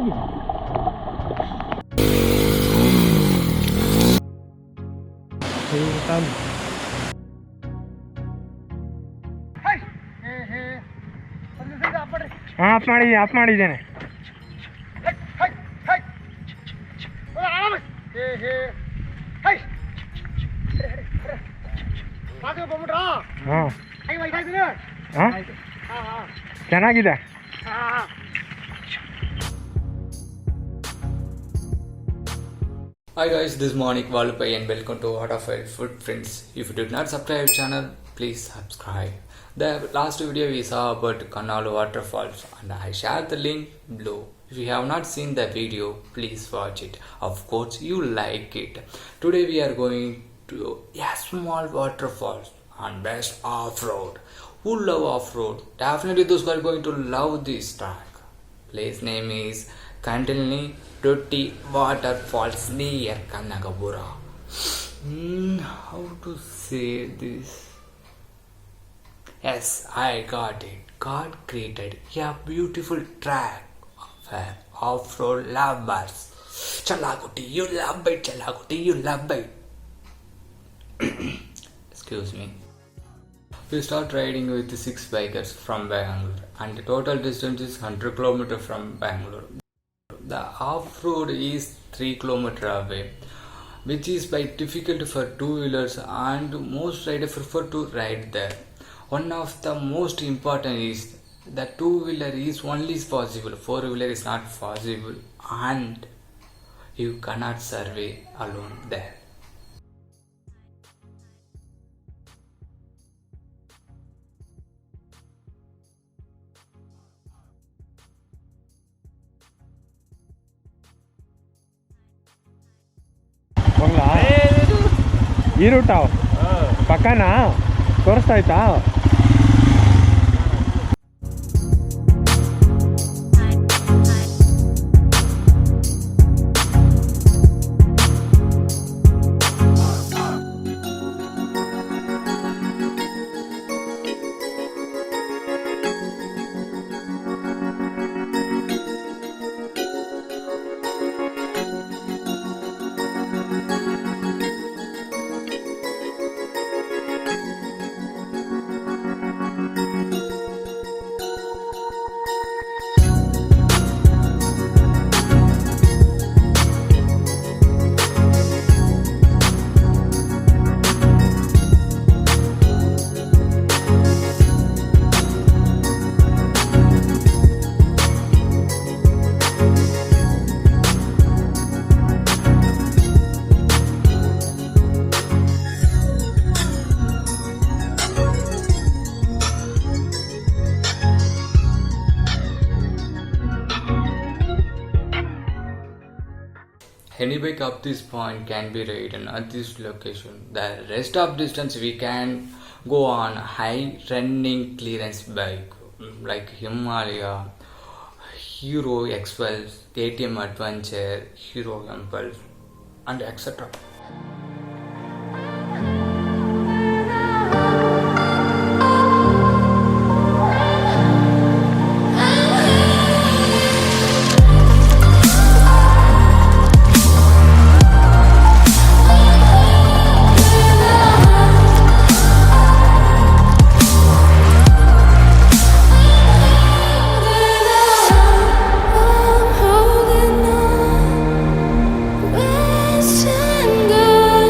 Of ಮಾಡಿದ್ದೇನೆ. ಚೆನ್ನಾಗಿದೆ. Hi guys, this is Monik Valupai and welcome to Waterfalls Footprints. If you did not subscribe to channel, please subscribe. The last video we saw about Kudlani waterfalls and I shared the link below. If you have not seen the video, please watch it. Of course, you like it. Today we are going to a small waterfalls and best off-road. Who love off-road? Definitely those who are going to love this track. Place name is Kudlani Doddi waterfalls near Kanakapura. How to say this? Yes, I got it. God created a beautiful track for off-road lovers. Chalaguti, you love it. Chalaguti, you love it. Excuse me. We start riding with 6 bikers from Bangalore and the total distance is 100 km from Bangalore. The off-road is 3 km away, which is by difficult for 2-wheelers and most riders prefer to ride there. One of the most important is the 2-wheeler is only possible, 4-wheeler is not possible and you cannot survey alone there. ಈ ರೂಟ ಪಕ್ಕನಾ ತೋರಿಸ್ತಾ ಆಯ್ತಾ? Any bike up this point can be ridden at this location. The rest of distance we can go on high running clearance bike like Himalaya, Hero X12, KTM Adventure, Hero Impulse and etc. Western girl.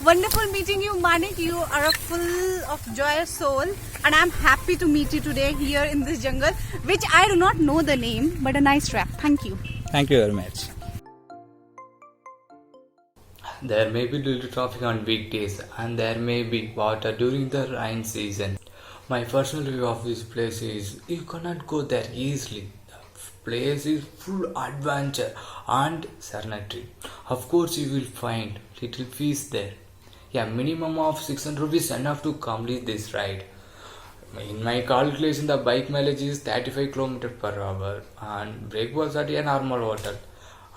Wonderful meeting you, Manik. You are a full of joyous soul, and I'm happy to meet you today here in this jungle, which I do not know the name, but a nice track. Thank you. Thank you very much. There may be little traffic on weekdays and there may be water during the rain season. My personal view of this place is you cannot go there easily. The place is full adventure and serenity. Of course you will find little fees there. Yeah, minimum of 600 rupees enough to complete this ride. In my calculation the bike mileage is 35 km per hour and breakfast at a normal hotel.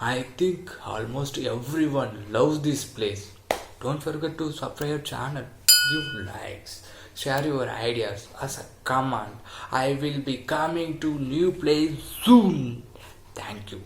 I think almost everyone loves this place. Don't forget to subscribe channel, give likes, share your ideas as a comment. I will be coming to new place soon. Thank you.